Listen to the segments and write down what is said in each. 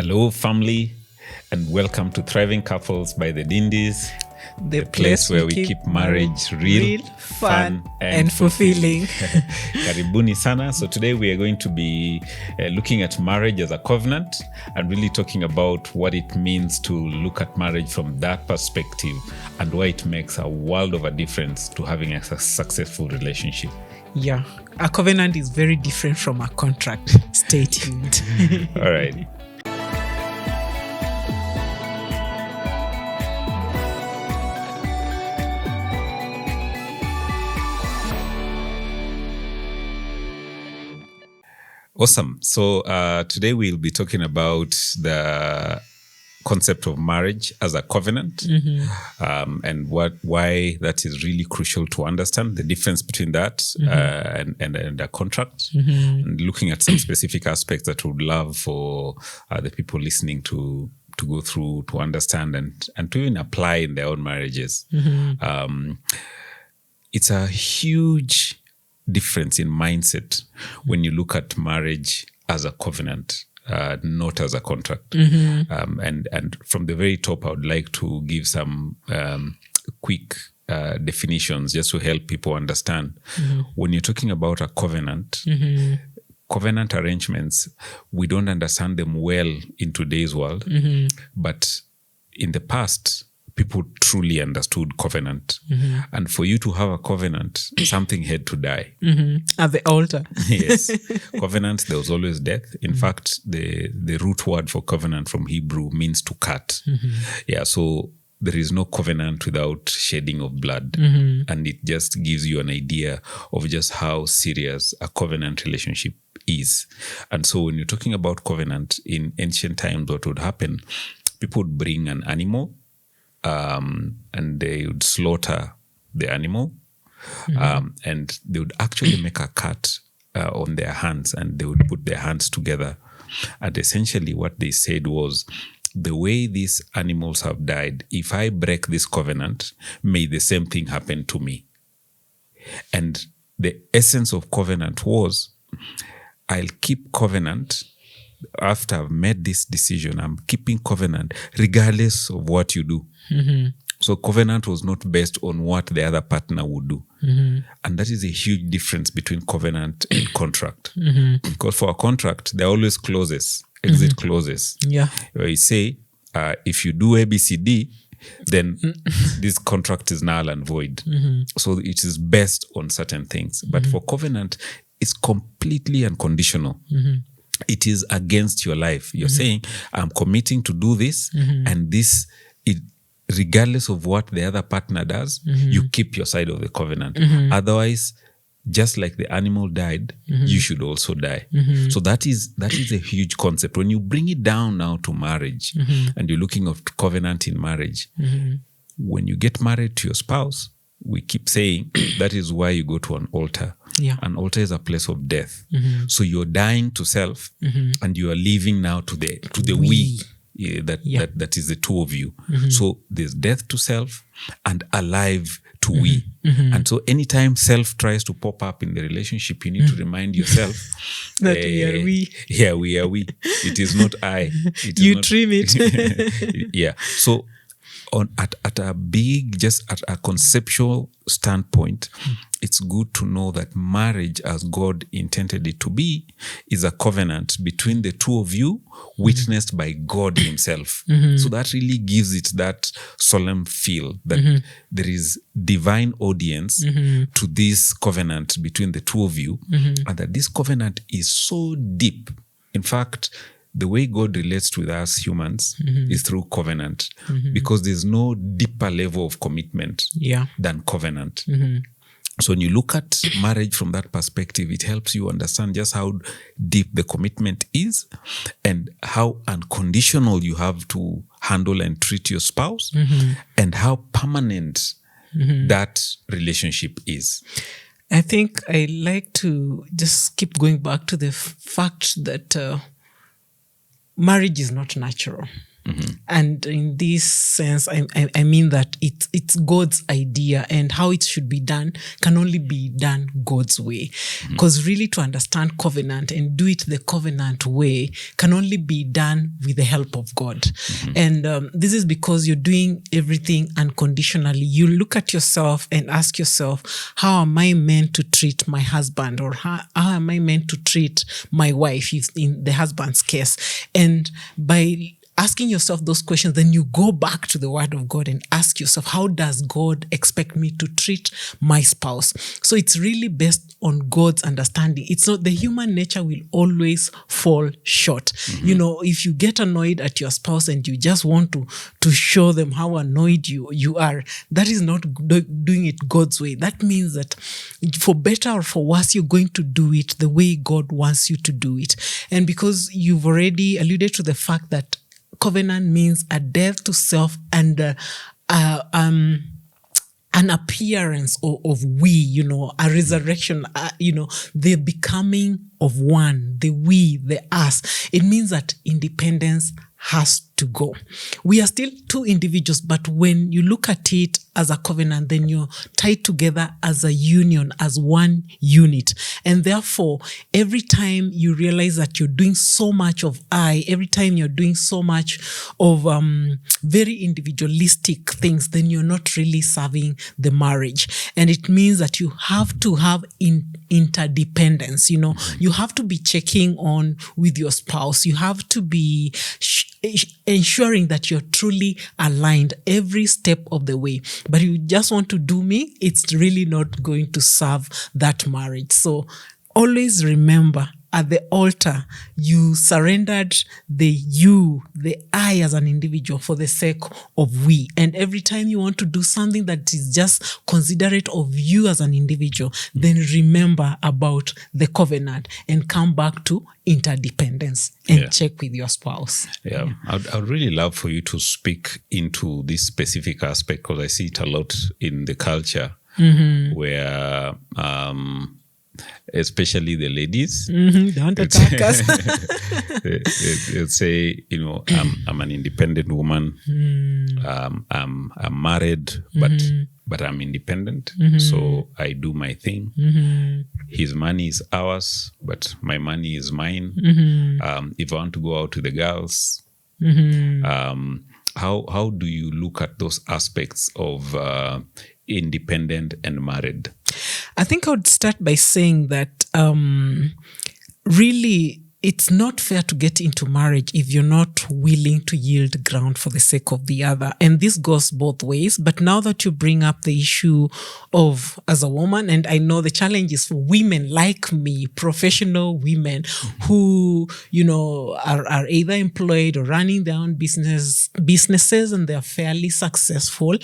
Hello, family, and welcome to Thriving Couples by the Dindies, the place where we keep marriage real, fun, and fulfilling. Karibuni sana. So today we are going to be looking at marriage as a covenant and really talking about what it means to look at marriage from that perspective and why it makes a world of a difference to having a successful relationship. Yeah, a covenant is very different from a contract. Stay tuned. All right. Awesome. So today we'll be talking about the concept of marriage as a covenant, and why that is really crucial to understand the difference between that and a contract, and looking at some specific aspects that we would love for the people listening to go through, to understand and to even apply in their own marriages. It's a huge difference in mindset when you look at marriage as a covenant, not as a contract. And from the very top, I would like to give some quick definitions just to help people understand. When you're talking about a covenant, covenant arrangements, we don't understand them well in today's world, but in the past, people truly understood covenant. And for you to have a covenant, something had to die. At the altar. Yes. Covenant, there was always death. In fact, the root word for covenant from Hebrew means to cut. Yeah, so there is no covenant without shedding of blood. And it just gives you an idea of just how serious a covenant relationship is. And so when you're talking about covenant, in ancient times, what would happen, people would bring an animal, and they would slaughter the animal, and they would actually make a cut on their hands, and they would put their hands together. And essentially what they said was, the way these animals have died, if I break this covenant, may the same thing happen to me. And the essence of covenant was, I'll keep covenant. After I've made this decision, I'm keeping covenant regardless of what you do. So covenant was not based on what the other partner would do. And that is a huge difference between covenant and contract. Because for a contract, there are always clauses, exit clauses. Yeah. Where you say, if you do A, B, C, D, then this contract is null and void. So it is based on certain things. But for covenant, it's completely unconditional. It is against your life. You're saying, I'm committing to do this, and this, regardless of what the other partner does, you keep your side of the covenant. Otherwise, just like the animal died, you should also die. So that is a huge concept. When you bring it down now to marriage, and you're looking at covenant in marriage, when you get married to your spouse, we keep saying that is why you go to an altar. Yeah. An altar is a place of death. So you're dying to self, and you are living now to the we. That is the two of you. So there's death to self and alive to we. And so anytime self tries to pop up in the relationship, you need to remind yourself that we are we. Yeah, we are we. It is not I. It is You not, trim it. Yeah. So at a conceptual standpoint, it's good to know that marriage, as God intended it to be, is a covenant between the two of you, witnessed by God himself. So that really gives it that solemn feel that there is divine audience to this covenant between the two of you, and that this covenant is so deep. In fact, the way God relates with us humans is through covenant, because there's no deeper level of commitment than covenant. So when you look at marriage from that perspective, it helps you understand just how deep the commitment is and how unconditional you have to handle and treat your spouse, and how permanent that relationship is. I think I like to just keep going back to the fact that marriage is not natural. And in this sense, I mean that it's God's idea, and how it should be done can only be done God's way. Because really, to understand covenant and do it the covenant way can only be done with the help of God. And this is because you're doing everything unconditionally. You look at yourself and ask yourself, how am I meant to treat my husband, or how am I meant to treat my wife, if in the husband's case? And by asking yourself those questions, then you go back to the Word of God and ask yourself, how does God expect me to treat my spouse? So it's really based on God's understanding. It's not, the human nature will always fall short. You know, if you get annoyed at your spouse and you just want to show them how annoyed you are, that is not doing it God's way. That means that for better or for worse, you're going to do it the way God wants you to do it. And because you've already alluded to the fact that covenant means a death to self and an appearance of we, you know, a resurrection, you know, the becoming of one, the we, the us. It means that independence has to go. We are still two individuals, but when you look at it as a covenant, then you're tied together as a union, as one unit. And therefore, every time you realize that you're doing so much of every time you're doing so much of very individualistic things, then you're not really serving the marriage. And it means that you have to have interdependence. You know, you have to be checking on with your spouse. You have to be ensuring that you're truly aligned every step of the way. But you just want to do me, it's really not going to serve that marriage. So always remember, at the altar, you surrendered the I as an individual for the sake of we. And every time you want to do something that is just considerate of you as an individual, then remember about the covenant and come back to interdependence and check with your spouse. Yeah. I'd really love for you to speak into this specific aspect, because I see it a lot in the culture where especially the ladies, don't attack us. they'll say, you know, I'm an independent woman. I'm married, but I'm independent. So I do my thing. His money is ours, but my money is mine. If I want to go out with the girls, how do you look at those aspects of independent and married? I think I would start by saying that really it's not fair to get into marriage if you're not willing to yield ground for the sake of the other. And this goes both ways. But now that you bring up the issue of, as a woman, and I know the challenge is for women like me, professional women who, you know, are either employed or running their own businesses, and they're fairly successful.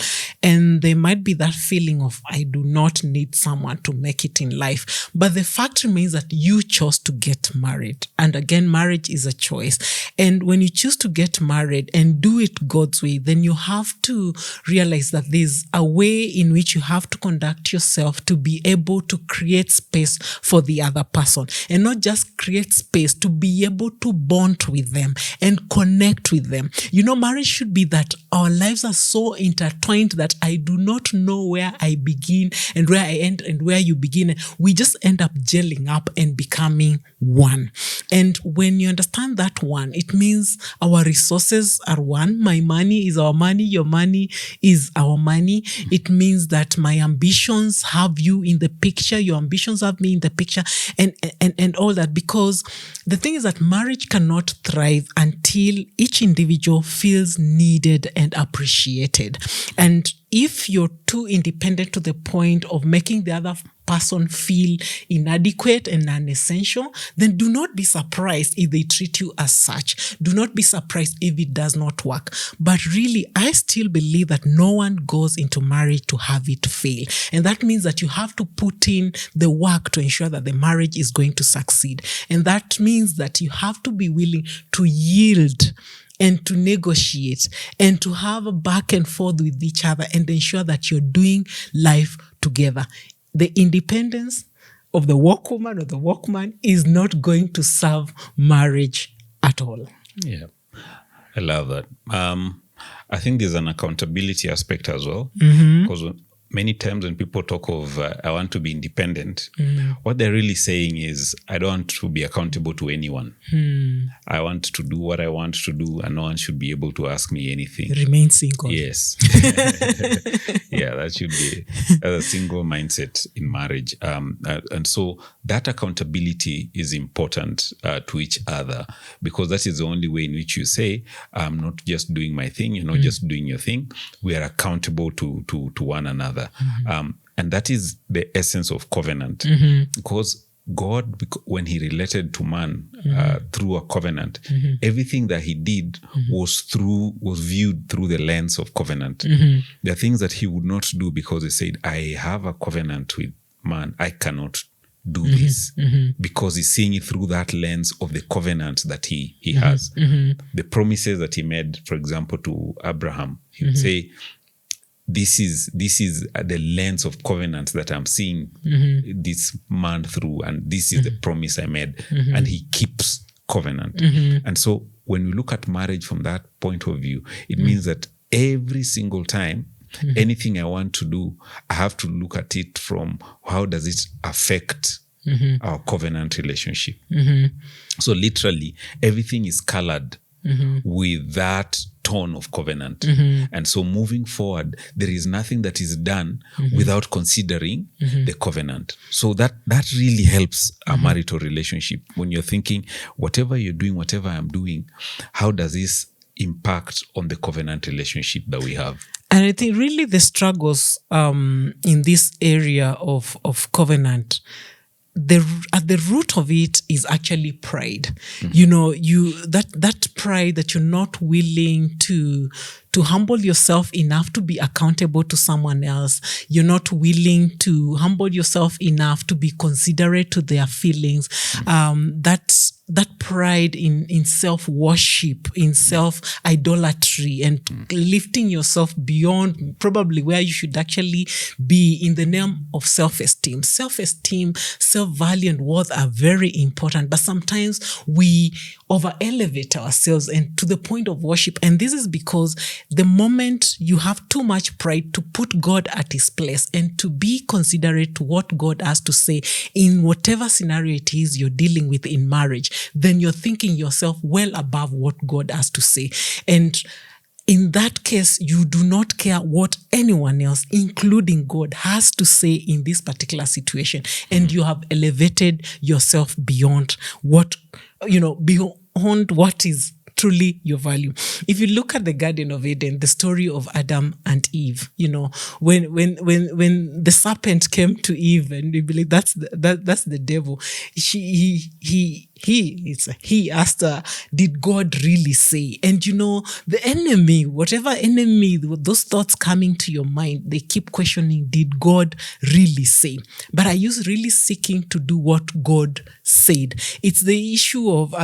And there might be that feeling of, I do not need someone to make it in life. But the fact remains that you chose to get married. And again, marriage is a choice. And when you choose to get married and do it God's way, then you have to realize that there's a way in which you have to conduct yourself to be able to create space for the other person. And not just create space, to be able to bond with them and connect with them. You know, marriage should be that our lives are so intertwined that I do not know where I begin and where I end and where you begin. We just end up gelling up and becoming one. And when you understand that one, it means our resources are one. My money is our money. Your money is our money. It means that my ambitions have you in the picture. Your ambitions have me in the picture, and all that. Because the thing is that marriage cannot thrive until each individual feels needed and appreciated. And if you're too independent to the point of making the other person feel inadequate and unessential, then do not be surprised if they treat you as such. Do not be surprised if it does not work. But really, I still believe that no one goes into marriage to have it fail. And that means that you have to put in the work to ensure that the marriage is going to succeed. And that means that you have to be willing to yield and to negotiate and to have a back and forth with each other and ensure that you're doing life together. The independence of the workwoman or the workman is not going to serve marriage at all. Yeah. I love that. I think there's an accountability aspect as well, because many times when people talk of I want to be independent, what they're really saying is I don't want to be accountable to anyone. I want to do what I want to do, and no one should be able to ask me anything. Remain single. Yes. Yeah, that should be a single mindset in marriage. And so that accountability is important to each other, because that is the only way in which you say, I'm not just doing my thing, you're not just doing your thing. We are accountable to one another. And that is the essence of covenant, because God, when he related to man through a covenant, everything that he did was viewed through the lens of covenant. There are things that he would not do because he said, I have a covenant with man, I cannot do this, because he's seeing it through that lens of the covenant that he has. The promises that he made, for example, to Abraham, he would say, this is the lens of covenant that I'm seeing this man through, and this is the promise I made, and he keeps covenant. And so when we look at marriage from that point of view, it means that every single time anything I want to do, I have to look at it from how does it affect our covenant relationship. So literally everything is colored with that tone of covenant. And so moving forward, there is nothing that is done without considering the covenant. So that really helps a marital relationship. When you're thinking, whatever you're doing, whatever I'm doing, how does this impact on the covenant relationship that we have? And I think really the struggles in this area of covenant, at the root of it is actually pride. You know, that pride that you're not willing to humble yourself enough to be accountable to someone else. You're not willing to humble yourself enough to be considerate to their feelings. That pride in self-worship, in self-idolatry, and lifting yourself beyond probably where you should actually be in the name of self-esteem. Self-esteem, self-value, and worth are very important, but sometimes we over-elevate ourselves and to the point of worship. And this is because the moment you have too much pride to put God at his place and to be considerate to what God has to say in whatever scenario it is you're dealing with in marriage, then you're thinking yourself well above what God has to say. And in that case, you do not care what anyone else, including God, has to say in this particular situation. And you have elevated yourself beyond what is truly your value. If you look at the Garden of Eden, the story of Adam and Eve, when the serpent came to Eve, and we believe that's the devil, he asked her, did God really say? And the enemy, whatever enemy, those thoughts coming to your mind, they keep questioning, did God really say? But are you really seeking to do what God said? It's the issue of,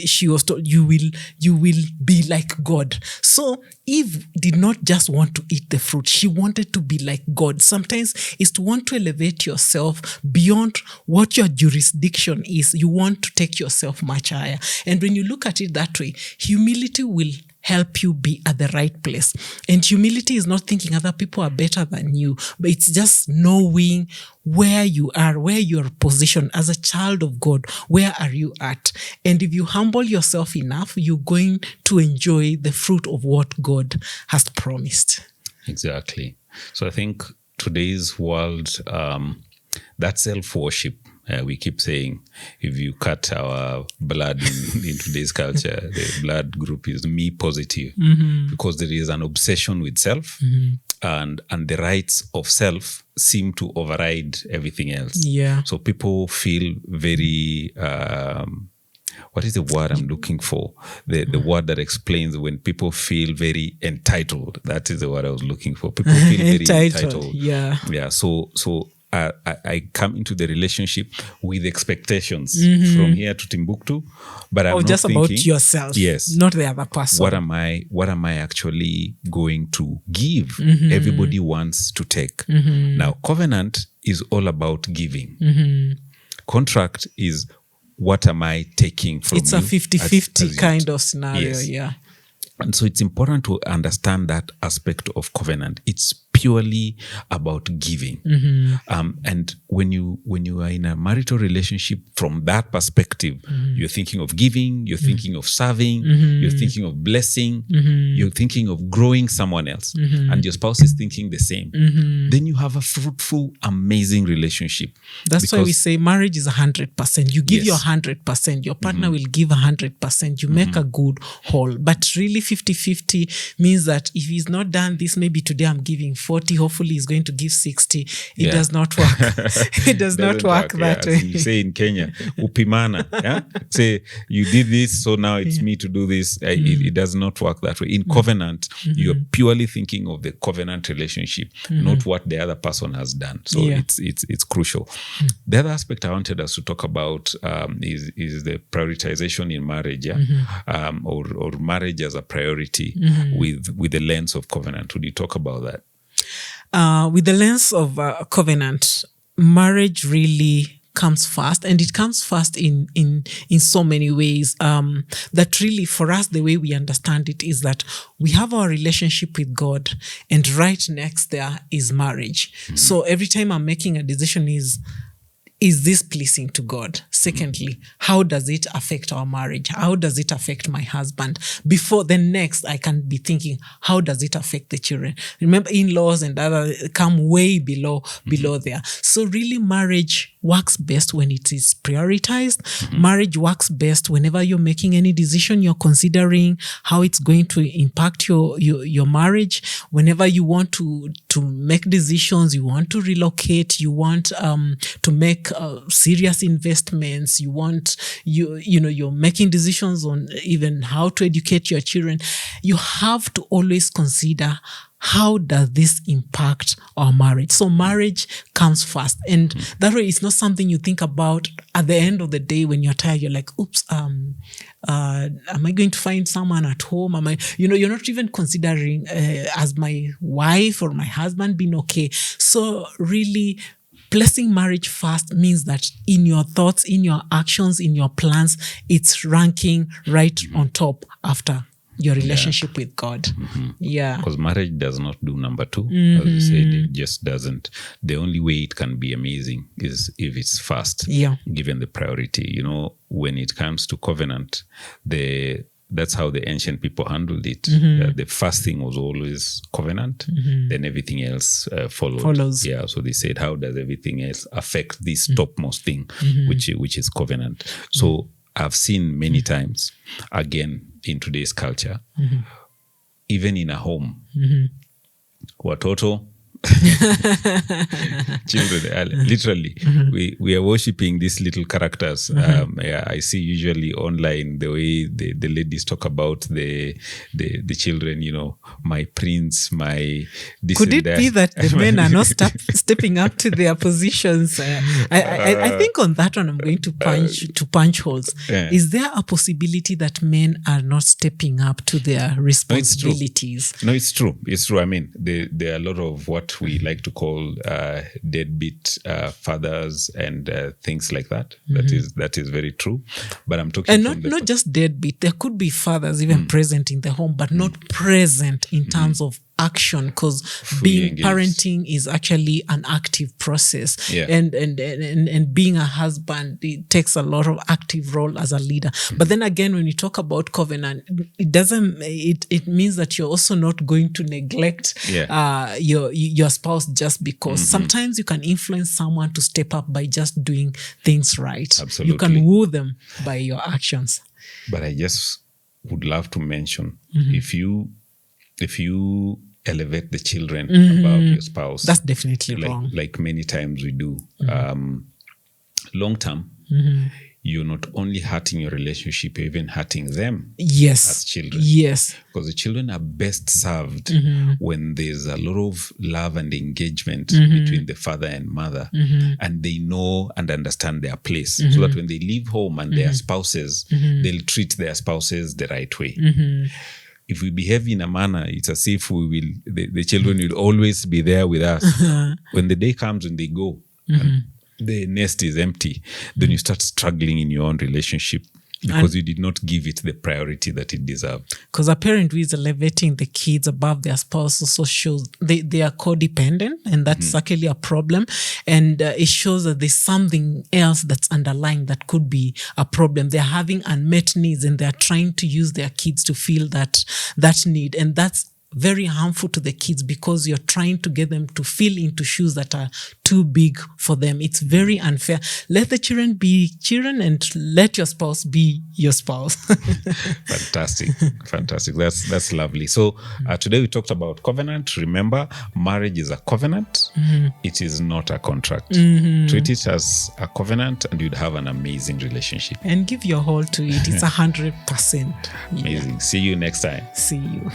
she was told, you will be like God. So Eve did not just want to eat the fruit. She wanted to be like God. Sometimes it's to want to elevate yourself beyond what your jurisdiction is. You want to take yourself much higher. And when you look at it that way, humility will help you be at the right place. And humility is not thinking other people are better than you, but it's just knowing where you are, where you're positioned as a child of God. Where are you at? And if you humble yourself enough, you're going to enjoy the fruit of what God has promised. Exactly. So I think today's world, that self-worship, we keep saying, if you cut our blood in today's culture, the blood group is me positive, because there is an obsession with self, and the rights of self seem to override everything else. Yeah. So people feel very, what is the word I'm looking for? The word that explains when people feel very entitled. That is the word I was looking for. People feel very entitled. Yeah. Yeah. So I come into the relationship with expectations from here to Timbuktu, but I'm not just thinking, about yourself, yes, not the other person. What am I actually going to give? Everybody wants to take. Now, covenant is all about giving. Contract is what am I taking from you? It's a 50-50 kind of scenario, yes. yeah. And so it's important to understand that aspect of covenant. It's purely about giving. And when you are in a marital relationship, from that perspective, you're thinking of giving, you're thinking of serving, you're thinking of blessing, you're thinking of growing someone else, and your spouse is thinking the same. Then you have a fruitful, amazing relationship. That's why we say marriage is 100%. You give Yes. your 100%, your partner will give 100%. You make a good whole. But really 50-50 means that if he's not done this, maybe today I'm giving 40, hopefully he's going to give 60. It Yeah. does not work. It does not Doesn't work that yeah. way. You say in Kenya, upimana. Yeah? Say, you did this, so now it's me to do this. It does not work that way. In covenant, you're purely thinking of the covenant relationship, not what the other person has done. So Yeah. it's crucial. The other aspect I wanted us to talk about is the prioritization in marriage, or marriage as a priority with the lens of covenant. Would you talk about that? With the lens of covenant, marriage really comes first, and it comes first in so many ways, that really for us, the way we understand it is that we have our relationship with God, and right next there is marriage. So every time I'm making a decision is this pleasing to God? Secondly, how does it affect our marriage? How does it affect my husband? Before the next, I can be thinking, how does it affect the children? Remember, in-laws and other come way below there. So really, marriage works best when it is prioritized. Marriage works best whenever you're making any decision, you're considering how it's going to impact your marriage. Whenever you want to make decisions, you want to relocate, you want to make serious investments, you're making decisions on even how to educate your children, you have to always consider, how does this impact our marriage? So marriage comes first. And that way it's not something you think about at the end of the day when you're tired. You're like, oops, am I going to find someone at home? You're not even considering as my wife or my husband being okay. So really, placing marriage first means that in your thoughts, in your actions, in your plans, it's ranking right on top after your relationship with God. Yeah. Because marriage does not do number two. As you said, it just doesn't. The only way it can be amazing is if it's first, given the priority. When it comes to covenant, that's how the ancient people handled it. The first thing was always covenant, then everything else follows. Yeah, so they said, how does everything else affect this topmost thing, which is covenant? So I've seen many times, again, in today's culture, even in a home, watoto, children, literally, we are worshipping these little characters. I see usually online the way the ladies talk about the children, my prince, my this. Could and it that. be that the men are not stepping up to their positions? I think on that one I'm going to punch holes. Is there a possibility that men are not stepping up to their responsibilities? No, it's true. It's true. I mean, there are a lot of what we like to call deadbeat fathers and things like that. That is very true. But I'm talking, and not just deadbeat. There could be fathers even present in the home, but not present in terms of action, because being parenting is actually an active process. And being a husband, it takes a lot of active role as a leader. But then again, when you talk about covenant, it means that you're also not going to neglect your spouse just because. Sometimes you can influence someone to step up by just doing things right. Absolutely. You can woo them by your actions. But I just would love to mention, if you elevate the children above your spouse, that's definitely wrong. Like many times we do. Long term, you're not only hurting your relationship, you're even hurting them as children. Yes. Because the children are best served when there's a lot of love and engagement between the father and mother, and they know and understand their place, so that when they leave home and their spouses, they'll treat their spouses the right way. If we behave in a manner, it's as if the children will always be there with us. When the day comes when they go, and the nest is empty, then you start struggling in your own relationship. because you did not give it the priority that it deserved. Because a parent who is elevating the kids above their spouse also shows they are codependent, and that's actually a problem. And it shows that there's something else that's underlying that could be a problem. They're having unmet needs, and they're trying to use their kids to feel that need, and that's very harmful to the kids, because you're trying to get them to fill into shoes that are too big for them. It's very unfair. Let the children be children, and let your spouse be your spouse. Fantastic. That's lovely. So today we talked about covenant. Remember, marriage is a covenant. It is not a contract. Treat it as a covenant, and you'd have an amazing relationship. And give your whole to it. It's 100%. Amazing. See you next time. See you.